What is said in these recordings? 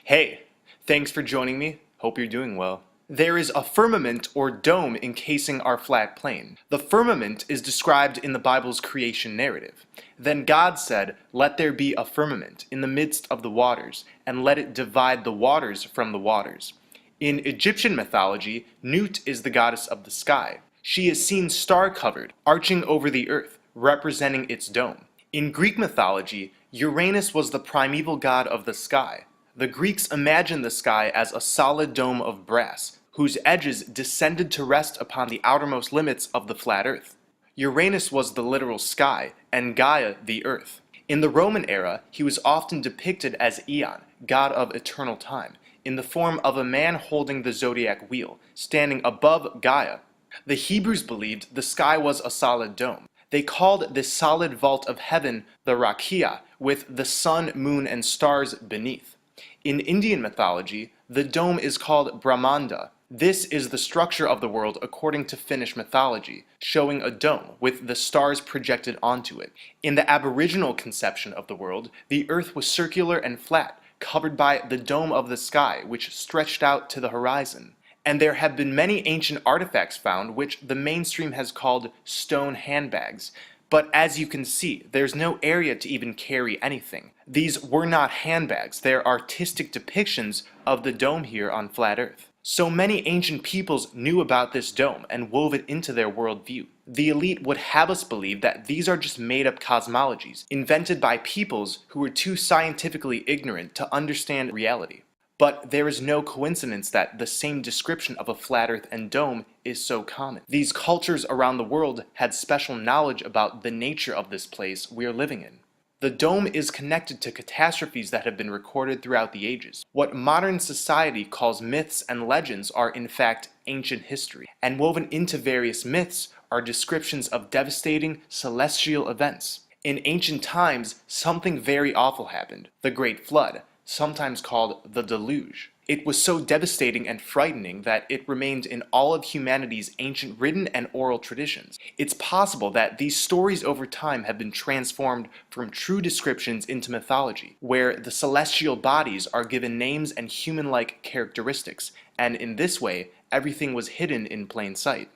Hey, thanks for joining me. Hope you're doing well. There is a firmament or dome encasing our flat plane. The firmament is described in the Bible's creation narrative. Then God said, "Let there be a firmament in the midst of the waters, and let it divide the waters from the waters." In Egyptian mythology, Nut is the goddess of the sky. She is seen star-covered, arching over the earth, representing its dome. In Greek mythology, Uranus was the primeval god of the sky. The Greeks imagined the sky as a solid dome of brass, whose edges descended to rest upon the outermost limits of the flat earth. Uranus was the literal sky, and Gaia the earth. In the Roman era, he was often depicted as Aeon, god of eternal time, in the form of a man holding the zodiac wheel, standing above Gaia. The Hebrews believed the sky was a solid dome. They called this solid vault of heaven the Rakia, with the sun, moon, and stars beneath. In Indian mythology, the dome is called Brahmanda. This is the structure of the world according to Finnish mythology, showing a dome with the stars projected onto it. In the Aboriginal conception of the world, the earth was circular and flat, covered by the dome of the sky, which stretched out to the horizon. And there have been many ancient artifacts found which the mainstream has called stone handbags. But as you can see, there's no area to even carry anything. These were not handbags, they're artistic depictions of the dome here on flat Earth. So many ancient peoples knew about this dome and wove it into their worldview. The elite would have us believe that these are just made-up cosmologies, invented by peoples who were too scientifically ignorant to understand reality. But there is no coincidence that the same description of a flat earth and dome is so common. These cultures around the world had special knowledge about the nature of this place we are living in. The dome is connected to catastrophes that have been recorded throughout the ages. What modern society calls myths and legends are in fact ancient history, and woven into various myths are descriptions of devastating celestial events. In ancient times, something very awful happened, the Great Flood, sometimes called the Deluge. It was so devastating and frightening that it remained in all of humanity's ancient written and oral traditions. It's possible that these stories over time have been transformed from true descriptions into mythology, where the celestial bodies are given names and human-like characteristics, and in this way, everything was hidden in plain sight.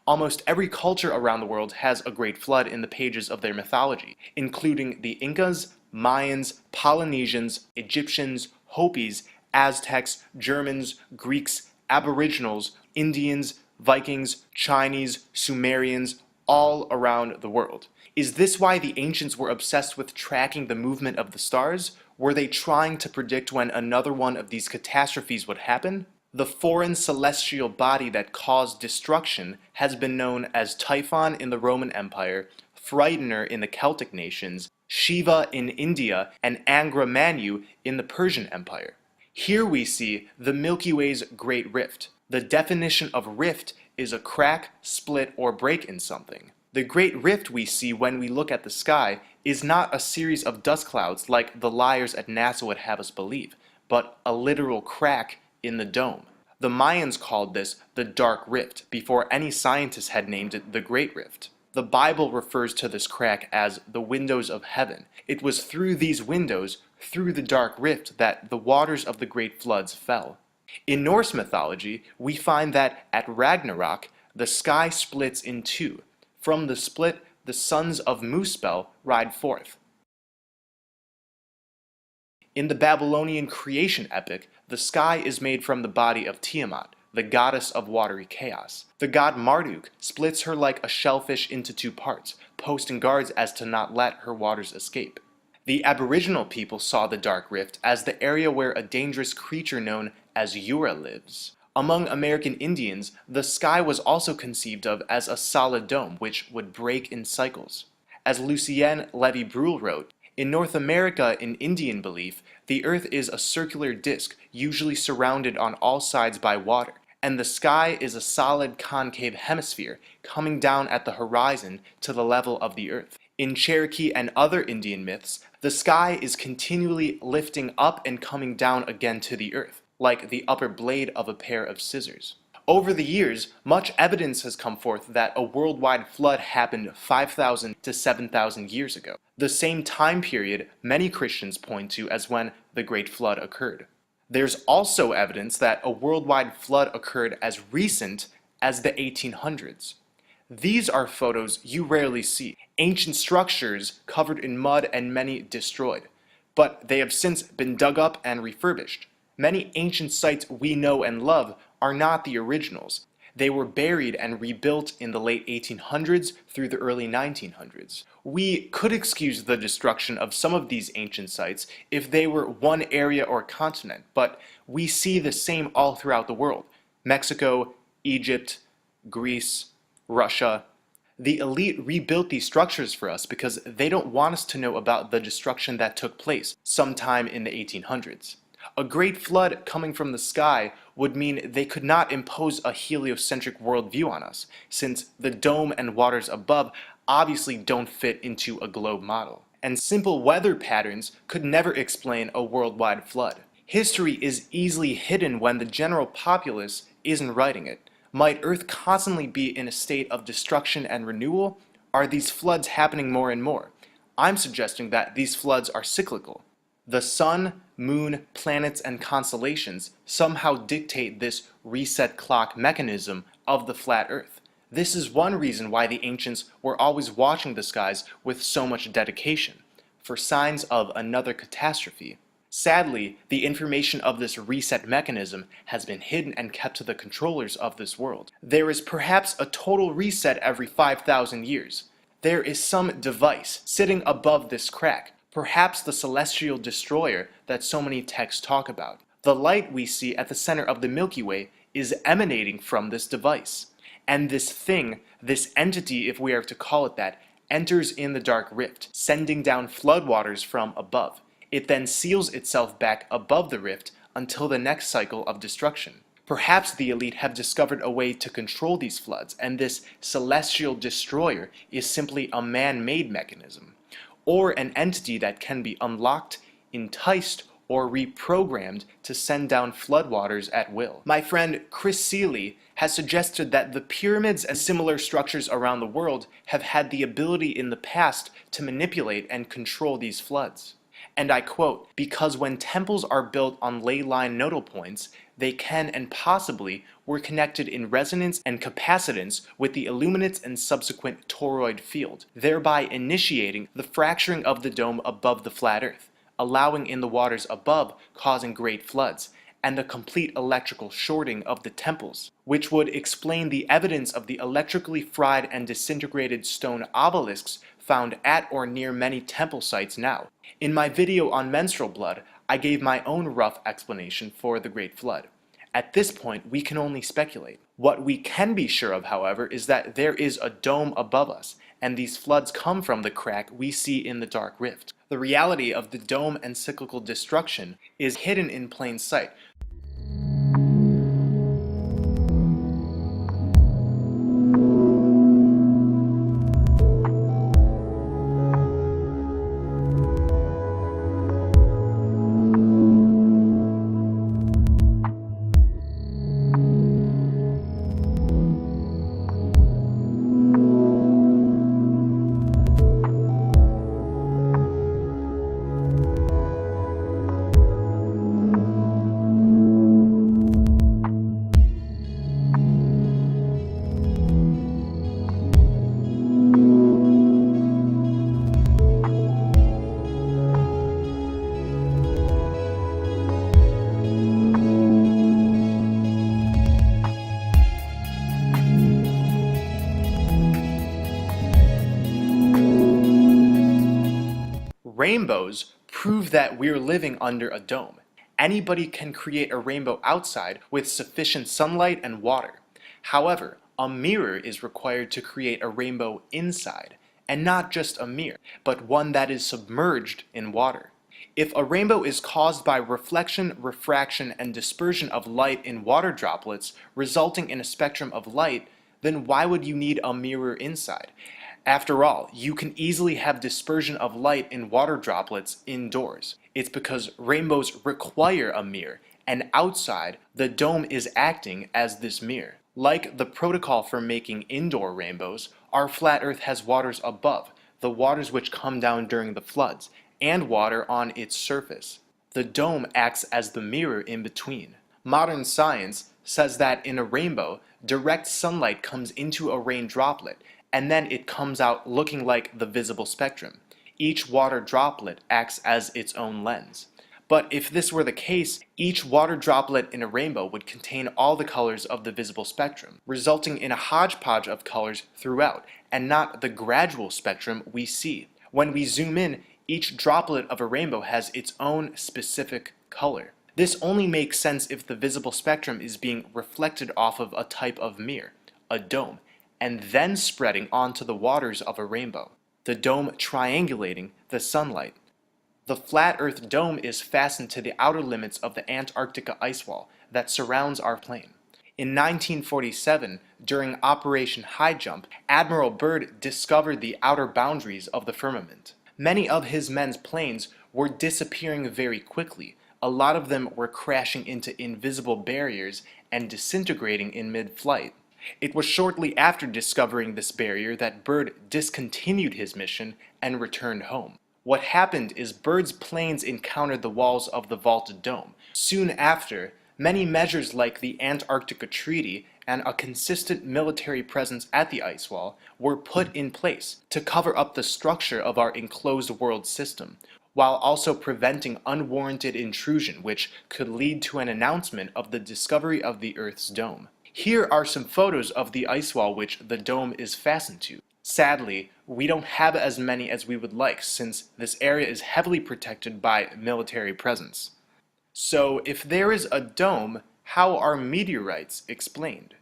Almost every culture around the world has a great flood in the pages of their mythology, including the Incas, Mayans, Polynesians, Egyptians, Hopis, Aztecs, Germans, Greeks, Aboriginals, Indians, Vikings, Chinese, Sumerians, all around the world. Is this why the ancients were obsessed with tracking the movement of the stars? Were they trying to predict when another one of these catastrophes would happen? The foreign celestial body that caused destruction has been known as Typhon in the Roman Empire, Frightener in the Celtic nations, Shiva in India, and Angra Mainyu in the Persian Empire. Here we see the Milky Way's Great Rift. The definition of rift is a crack, split, or break in something. The Great Rift we see when we look at the sky is not a series of dust clouds like the liars at NASA would have us believe, but a literal crack in the dome. The Mayans called this the Dark Rift before any scientists had named it the Great Rift. The Bible refers to this crack as the windows of heaven. It was through these windows, through the dark rift, that the waters of the great floods fell. In Norse mythology, we find that at Ragnarok, the sky splits in two. From the split, the sons of Muspel ride forth. In the Babylonian creation epic, the sky is made from the body of Tiamat, the goddess of watery chaos. The god Marduk splits her like a shellfish into two parts, posting guards as to not let her waters escape. The Aboriginal people saw the Dark Rift as the area where a dangerous creature known as Yura lives. Among American Indians, the sky was also conceived of as a solid dome which would break in cycles. As Lucien Levy-Bruhl wrote, in North America, in Indian belief, the earth is a circular disk, usually surrounded on all sides by water, and the sky is a solid concave hemisphere coming down at the horizon to the level of the earth. In Cherokee and other Indian myths, the sky is continually lifting up and coming down again to the earth, like the upper blade of a pair of scissors. Over the years, much evidence has come forth that a worldwide flood happened 5,000 to 7,000 years ago, the same time period many Christians point to as when the Great Flood occurred. There's also evidence that a worldwide flood occurred as recent as the 1800s. These are photos you rarely see, ancient structures covered in mud and many destroyed. But they have since been dug up and refurbished. Many ancient sites we know and love are not the originals. They were buried and rebuilt in the late 1800s through the early 1900s. We could excuse the destruction of some of these ancient sites if they were one area or continent, but we see the same all throughout the world. Mexico, Egypt, Greece, Russia. The elite rebuilt these structures for us because they don't want us to know about the destruction that took place sometime in the 1800s. A great flood coming from the sky would mean they could not impose a heliocentric worldview on us, since the dome and waters above obviously don't fit into a globe model. And simple weather patterns could never explain a worldwide flood. History is easily hidden when the general populace isn't writing it. Might Earth constantly be in a state of destruction and renewal? Are these floods happening more and more? I'm suggesting that these floods are cyclical. The sun, moon, planets, and constellations somehow dictate this reset clock mechanism of the flat Earth. This is one reason why the ancients were always watching the skies with so much dedication, for signs of another catastrophe. Sadly, the information of this reset mechanism has been hidden and kept to the controllers of this world. There is perhaps a total reset every 5,000 years. There is some device sitting above this crack, perhaps the celestial destroyer that so many texts talk about. The light we see at the center of the Milky Way is emanating from this device. And this thing, this entity if we are to call it that, enters in the dark rift, sending down floodwaters from above. It then seals itself back above the rift until the next cycle of destruction. Perhaps the elite have discovered a way to control these floods, and this celestial destroyer is simply a man-made mechanism, or an entity that can be unlocked, enticed, or reprogrammed to send down floodwaters at will. My friend Chris Seeley has suggested that the pyramids and similar structures around the world have had the ability in the past to manipulate and control these floods. And I quote, "Because when temples are built on ley line nodal points, they can and possibly were connected in resonance and capacitance with the illuminates and subsequent toroid field, thereby initiating the fracturing of the dome above the flat earth, allowing in the waters above, causing great floods, and the complete electrical shorting of the temples, which would explain the evidence of the electrically fried and disintegrated stone obelisks found at or near many temple sites now. In my video on menstrual blood, I gave my own rough explanation for the Great Flood. At this point, we can only speculate. What we can be sure of, however, is that there is a dome above us, and these floods come from the crack we see in the dark rift. The reality of the dome and cyclical destruction is hidden in plain sight. Rainbows prove that we're living under a dome. Anybody can create a rainbow outside with sufficient sunlight and water. However, a mirror is required to create a rainbow inside, and not just a mirror, but one that is submerged in water. If a rainbow is caused by reflection, refraction, and dispersion of light in water droplets, resulting in a spectrum of light, then why would you need a mirror inside? After all, you can easily have dispersion of light in water droplets indoors. It's because rainbows require a mirror, and outside, the dome is acting as this mirror. Like the protocol for making indoor rainbows, our flat Earth has waters above, the waters which come down during the floods, and water on its surface. The dome acts as the mirror in between. Modern science says that in a rainbow, direct sunlight comes into a rain droplet, and then it comes out looking like the visible spectrum. Each water droplet acts as its own lens. But if this were the case, each water droplet in a rainbow would contain all the colors of the visible spectrum, resulting in a hodgepodge of colors throughout, and not the gradual spectrum we see. When we zoom in, each droplet of a rainbow has its own specific color. This only makes sense if the visible spectrum is being reflected off of a type of mirror, a dome, and then spreading onto the waters of a rainbow, the dome triangulating the sunlight. The flat Earth dome is fastened to the outer limits of the Antarctica ice wall that surrounds our plane. In 1947, during Operation High Jump, Admiral Byrd discovered the outer boundaries of the firmament. Many of his men's planes were disappearing very quickly. A lot of them were crashing into invisible barriers and disintegrating in mid-flight. It was shortly after discovering this barrier that Byrd discontinued his mission and returned home. What happened is Byrd's planes encountered the walls of the vaulted dome. Soon after, many measures like the Antarctica Treaty and a consistent military presence at the ice wall were put in place to cover up the structure of our enclosed world system, while also preventing unwarranted intrusion which could lead to an announcement of the discovery of the Earth's dome. Here are some photos of the ice wall which the dome is fastened to. Sadly, we don't have as many as we would like since this area is heavily protected by military presence. So if there is a dome, how are meteorites explained?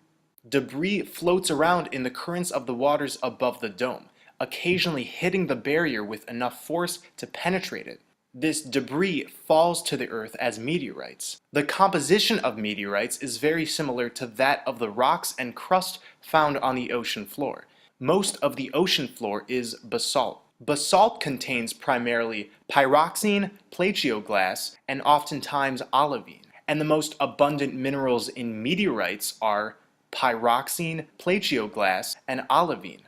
Debris floats around in the currents of the waters above the dome, occasionally hitting the barrier with enough force to penetrate it. This debris falls to the Earth as meteorites. The composition of meteorites is very similar to that of the rocks and crust found on the ocean floor. Most of the ocean floor is basalt. Basalt contains primarily pyroxene, plagioclase, and oftentimes olivine. And the most abundant minerals in meteorites are pyroxene, plagioclase, and olivine.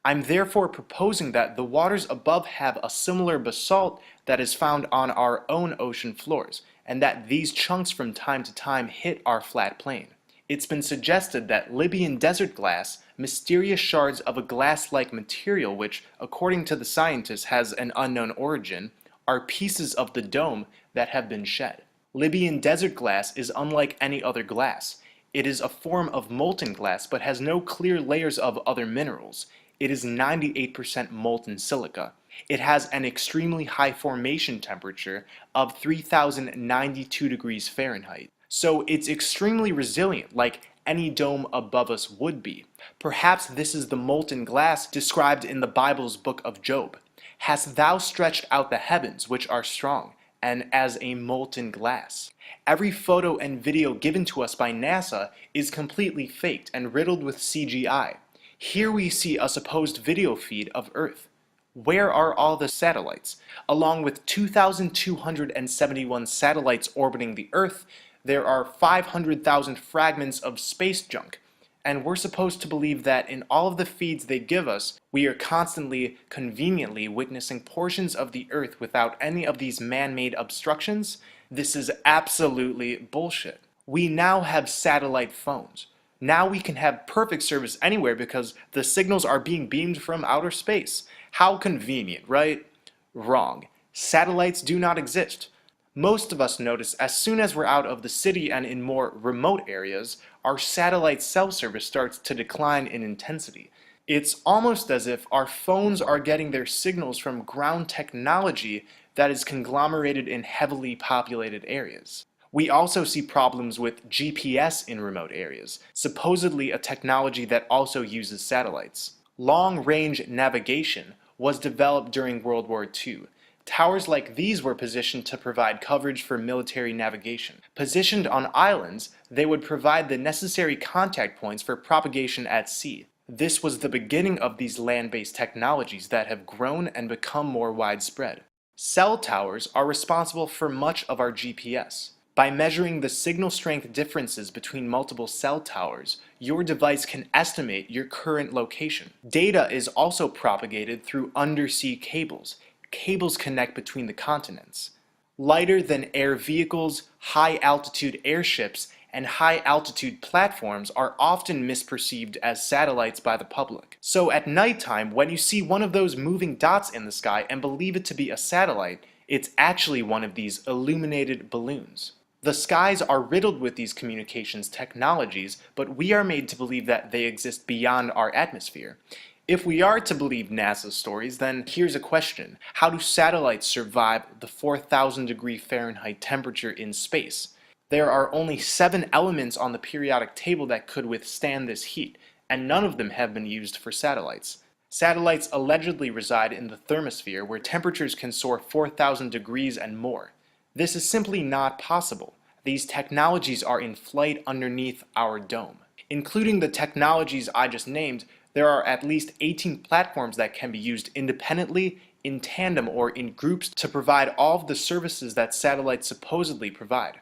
I'm therefore proposing that the waters above have a similar basalt that is found on our own ocean floors, and that these chunks from time to time hit our flat plane. It's been suggested that Libyan desert glass, mysterious shards of a glass-like material which, according to the scientists, has an unknown origin, are pieces of the dome that have been shed. Libyan desert glass is unlike any other glass. It is a form of molten glass but has no clear layers of other minerals. It is 98% molten silica. It has an extremely high formation temperature of 3092 degrees Fahrenheit. So it's extremely resilient, like any dome above us would be. Perhaps this is the molten glass described in the Bible's book of Job. Hast thou stretched out the heavens, which are strong, and as a molten glass? Every photo and video given to us by NASA is completely faked and riddled with CGI. Here we see a supposed video feed of Earth. Where are all the satellites? Along with 2,271 satellites orbiting the Earth, there are 500,000 fragments of space junk, and we're supposed to believe that in all of the feeds they give us, we are constantly, conveniently witnessing portions of the Earth without any of these man-made obstructions? This is absolutely bullshit. We now have satellite phones. Now we can have perfect service anywhere because the signals are being beamed from outer space. How convenient, right? Wrong. Satellites do not exist. Most of us notice as soon as we're out of the city and in more remote areas, our satellite cell service starts to decline in intensity. It's almost as if our phones are getting their signals from ground technology that is conglomerated in heavily populated areas. We also see problems with GPS in remote areas, supposedly a technology that also uses satellites. Long-range navigation was developed during World War II. Towers like these were positioned to provide coverage for military navigation. Positioned on islands, they would provide the necessary contact points for propagation at sea. This was the beginning of these land-based technologies that have grown and become more widespread. Cell towers are responsible for much of our GPS. By measuring the signal strength differences between multiple cell towers, your device can estimate your current location. Data is also propagated through undersea cables. Cables connect between the continents. Lighter than air vehicles, high-altitude airships, and high-altitude platforms are often misperceived as satellites by the public. So at nighttime, when you see one of those moving dots in the sky and believe it to be a satellite, it's actually one of these illuminated balloons. The skies are riddled with these communications technologies, but we are made to believe that they exist beyond our atmosphere. If we are to believe NASA's stories, then here's a question. How do satellites survive the 4,000 degree Fahrenheit temperature in space? There are only 7 elements on the periodic table that could withstand this heat, and none of them have been used for satellites. Satellites allegedly reside in the thermosphere, where temperatures can soar 4,000 degrees and more. This is simply not possible. These technologies are in flight underneath our dome. Including the technologies I just named, there are at least 18 platforms that can be used independently, in tandem, or in groups to provide all of the services that satellites supposedly provide.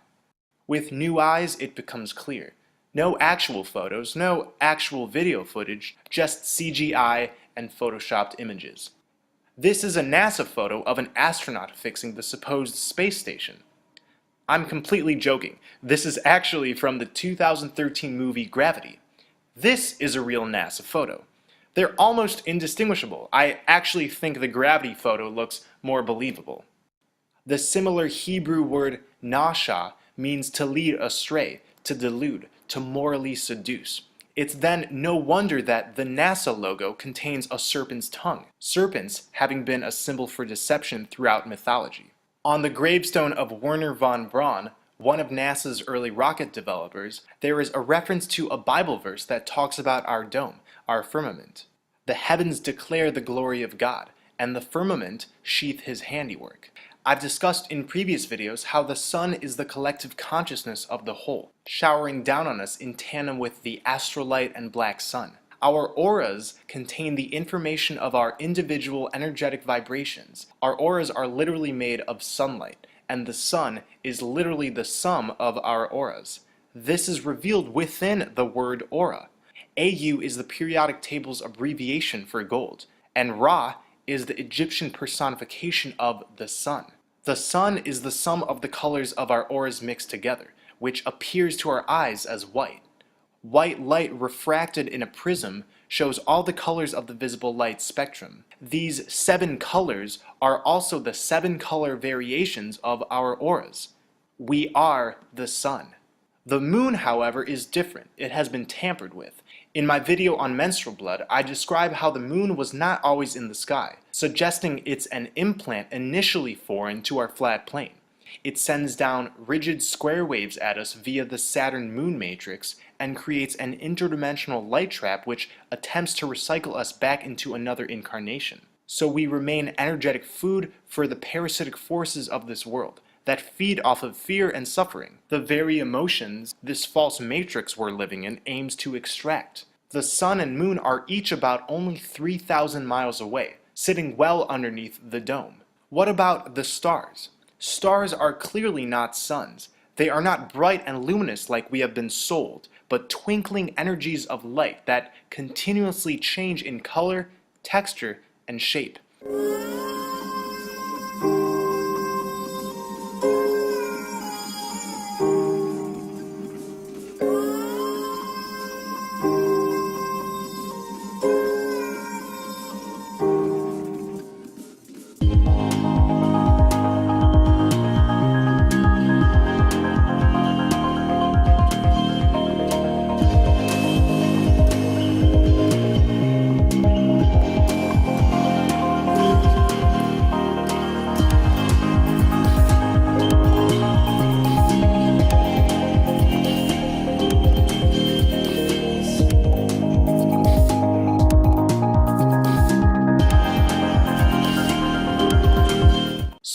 With new eyes, it becomes clear. No actual photos, no actual video footage, just CGI and photoshopped images. This is a NASA photo of an astronaut fixing the supposed space station. I'm completely joking. This is actually from the 2013 movie Gravity. This is a real NASA photo. They're almost indistinguishable. I actually think the Gravity photo looks more believable. The similar Hebrew word nasha means to lead astray, to delude, to morally seduce. It's then no wonder that the NASA logo contains a serpent's tongue, serpents having been a symbol for deception throughout mythology. On the gravestone of Wernher von Braun, one of NASA's early rocket developers, there is a reference to a Bible verse that talks about our dome, our firmament. The heavens declare the glory of God, and the firmament sheath his handiwork. I've discussed in previous videos how the sun is the collective consciousness of the whole, showering down on us in tandem with the astrolight and black sun. Our auras contain the information of our individual energetic vibrations. Our auras are literally made of sunlight, and the sun is literally the sum of our auras. This is revealed within the word aura. AU is the periodic table's abbreviation for gold, and Ra is the Egyptian personification of the sun. The sun is the sum of the colors of our auras mixed together, which appears to our eyes as white. White light refracted in a prism shows all the colors of the visible light spectrum. These 7 colors are also the 7 color variations of our auras. We are the sun. The moon, however, is different. It has been tampered with. In my video on menstrual blood, I describe how the moon was not always in the sky, suggesting it's an implant initially foreign to our flat plane. It sends down rigid square waves at us via the Saturn-Moon matrix and creates an interdimensional light trap which attempts to recycle us back into another incarnation. So we remain energetic food for the parasitic forces of this world that feed off of fear and suffering, the very emotions this false matrix we're living in aims to extract. The sun and moon are each about only 3,000 miles away, sitting well underneath the dome. What about the stars? Stars are clearly not suns. They are not bright and luminous like we have been sold, but twinkling energies of light that continuously change in color, texture, and shape.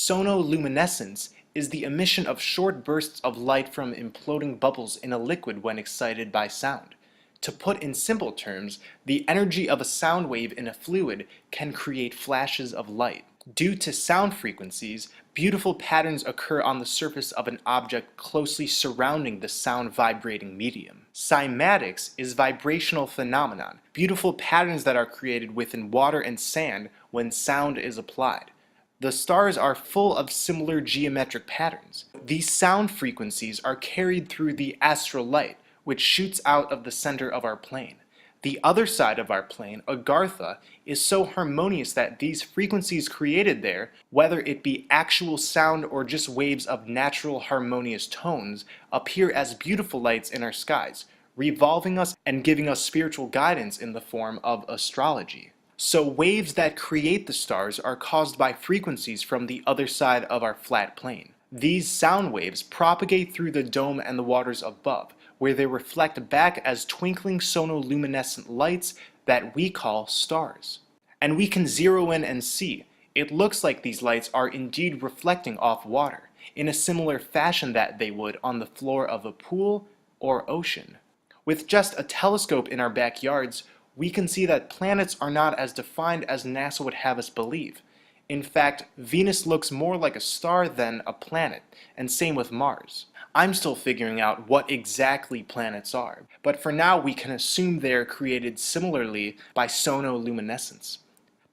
Sonoluminescence is the emission of short bursts of light from imploding bubbles in a liquid when excited by sound. To put in simple terms, the energy of a sound wave in a fluid can create flashes of light. Due to sound frequencies, beautiful patterns occur on the surface of an object closely surrounding the sound vibrating medium. Cymatics is vibrational phenomenon, beautiful patterns that are created within water and sand when sound is applied. The stars are full of similar geometric patterns. These sound frequencies are carried through the astral light, which shoots out of the center of our plane. The other side of our plane, Agartha, is so harmonious that these frequencies created there, whether it be actual sound or just waves of natural harmonious tones, appear as beautiful lights in our skies, revolving us and giving us spiritual guidance in the form of astrology. So waves that create the stars are caused by frequencies from the other side of our flat plane. These sound waves propagate through the dome and the waters above, where they reflect back as twinkling sonoluminescent lights that we call stars. And we can zero in and see, it looks like these lights are indeed reflecting off water, in a similar fashion that they would on the floor of a pool or ocean. With just a telescope in our backyards, we can see that planets are not as defined as NASA would have us believe. In fact, Venus looks more like a star than a planet, and same with Mars. I'm still figuring out what exactly planets are, but for now we can assume they're created similarly by sonoluminescence.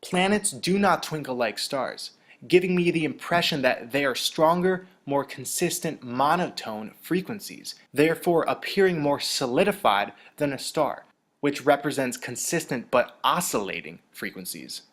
Planets do not twinkle like stars, giving me the impression that they are stronger, more consistent monotone frequencies, therefore appearing more solidified than a star, which represents consistent but oscillating frequencies.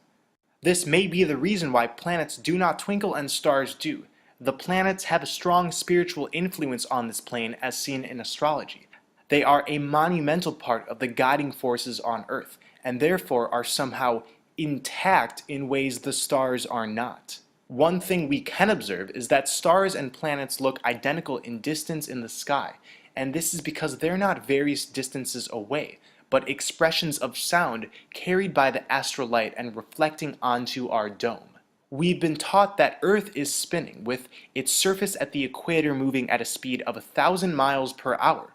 This may be the reason why planets do not twinkle and stars do. The planets have a strong spiritual influence on this plane as seen in astrology. They are a monumental part of the guiding forces on Earth, and therefore are somehow intact in ways the stars are not. One thing we can observe is that stars and planets look identical in distance in the sky, and this is because they're not various distances away, but expressions of sound carried by the astral light and reflecting onto our dome. We've been taught that Earth is spinning, with its surface at the equator moving at a speed of 1,000 miles per hour.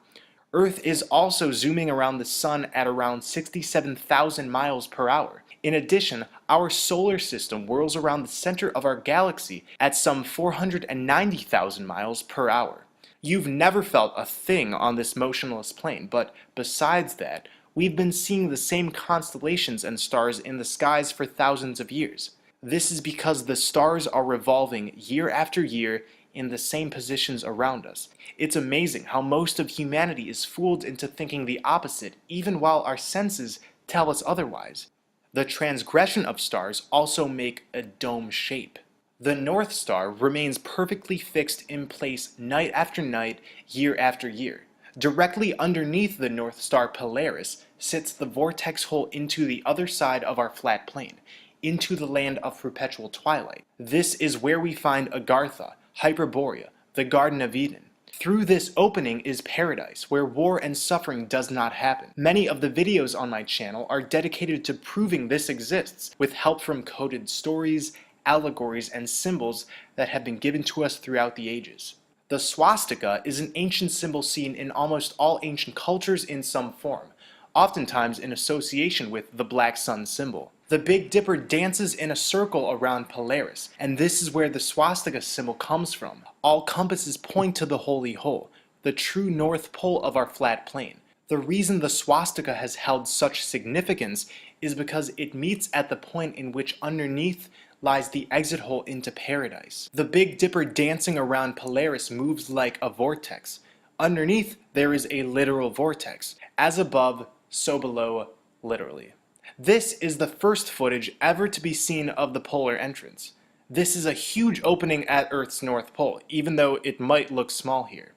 Earth is also zooming around the Sun at around 67,000 miles per hour. In addition, our solar system whirls around the center of our galaxy at some 490,000 miles per hour. You've never felt a thing on this motionless plane, but besides that, we've been seeing the same constellations and stars in the skies for thousands of years. This is because the stars are revolving year after year in the same positions around us. It's amazing how most of humanity is fooled into thinking the opposite, even while our senses tell us otherwise. The transgression of stars also make a dome shape. The North Star remains perfectly fixed in place night after night, year after year. Directly underneath the North Star Polaris sits the vortex hole into the other side of our flat plane, into the land of perpetual twilight. This is where we find Agartha, Hyperborea, the Garden of Eden. Through this opening is paradise, where war and suffering does not happen. Many of the videos on my channel are dedicated to proving this exists, with help from coded stories, allegories, and symbols that have been given to us throughout the ages. The swastika is an ancient symbol seen in almost all ancient cultures in some form, oftentimes in association with the black sun symbol. The Big Dipper dances in a circle around Polaris, and this is where the swastika symbol comes from. All compasses point to the holy hole, the true north pole of our flat plane. The reason the swastika has held such significance is because it meets at the point in which underneath lies the exit hole into paradise. The Big Dipper dancing around Polaris moves like a vortex. Underneath, there is a literal vortex. As above, so below, literally. This is the first footage ever to be seen of the polar entrance. This is a huge opening at Earth's North Pole, even though it might look small here.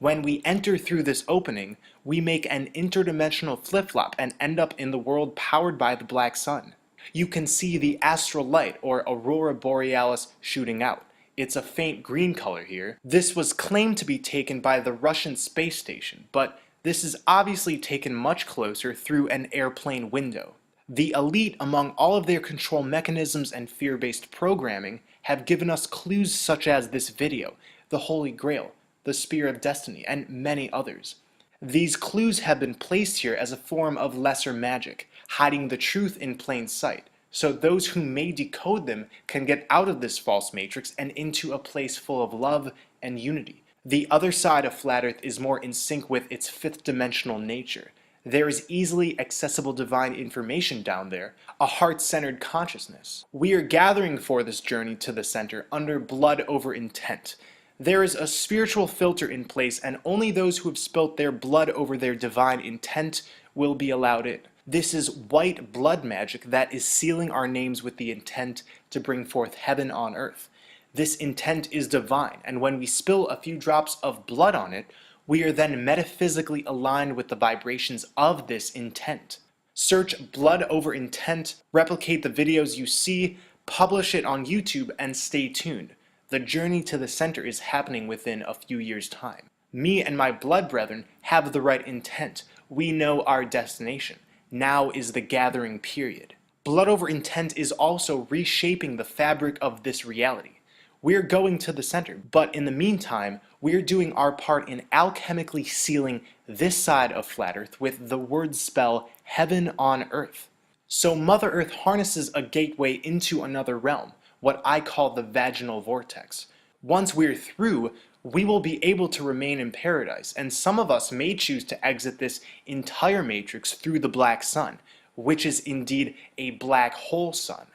When we enter through this opening, we make an interdimensional flip-flop and end up in the world powered by the black sun. You can see the astral light, or aurora borealis, shooting out. It's a faint green color here. This was claimed to be taken by the Russian space station, but this is obviously taken much closer through an airplane window. The elite, among all of their control mechanisms and fear-based programming, have given us clues such as this video, the Holy Grail, the Spear of Destiny, and many others. These clues have been placed here as a form of lesser magic, hiding the truth in plain sight, so those who may decode them can get out of this false matrix and into a place full of love and unity. The other side of Flat Earth is more in sync with its fifth-dimensional nature. There is easily accessible divine information down there, a heart-centered consciousness. We are gathering for this journey to the center under blood over intent. There is a spiritual filter in place, and only those who have spilt their blood over their divine intent will be allowed in. This is white blood magic that is sealing our names with the intent to bring forth heaven on earth. This intent is divine, and when we spill a few drops of blood on it, we are then metaphysically aligned with the vibrations of this intent. Search blood over intent, replicate the videos you see, publish it on YouTube, and stay tuned. The journey to the center is happening within a few years' time. Me and my blood brethren have the right intent. We know our destination. Now is the gathering period. Blood over intent is also reshaping the fabric of this reality. We're going to the center, but in the meantime, we're doing our part in alchemically sealing this side of flat earth with the word spell heaven on earth. So Mother Earth harnesses a gateway into another realm, what I call the vaginal vortex. Once we're through, we will be able to remain in paradise, and some of us may choose to exit this entire matrix through the black sun, which is indeed a black hole sun.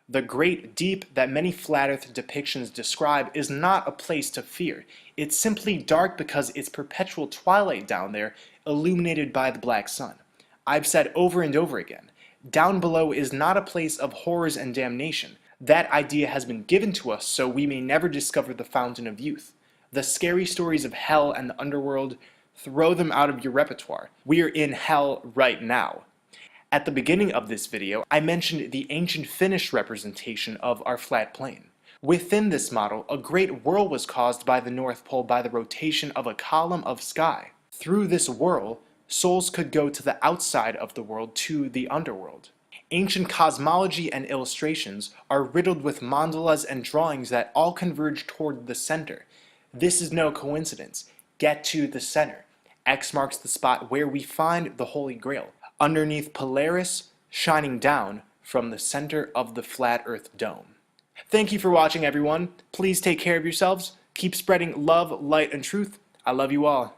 The great deep that many flat earth depictions describe is not a place to fear. It's simply dark because it's perpetual twilight down there, illuminated by the black sun. I've said over and over again, down below is not a place of horrors and damnation. That idea has been given to us so we may never discover the fountain of youth. The scary stories of hell and the underworld, throw them out of your repertoire. We are in hell right now. At the beginning of this video, I mentioned the ancient Finnish representation of our flat plane. Within this model, a great whirl was caused by the North Pole by the rotation of a column of sky. Through this whirl, souls could go to the outside of the world, to the underworld. Ancient cosmology and illustrations are riddled with mandalas and drawings that all converge toward the center. This is no coincidence. Get to the center. X marks the spot where we find the Holy Grail, underneath Polaris, shining down from the center of the flat earth dome. Thank you for watching, everyone. Please take care of yourselves. Keep spreading love, light, and truth. I love you all.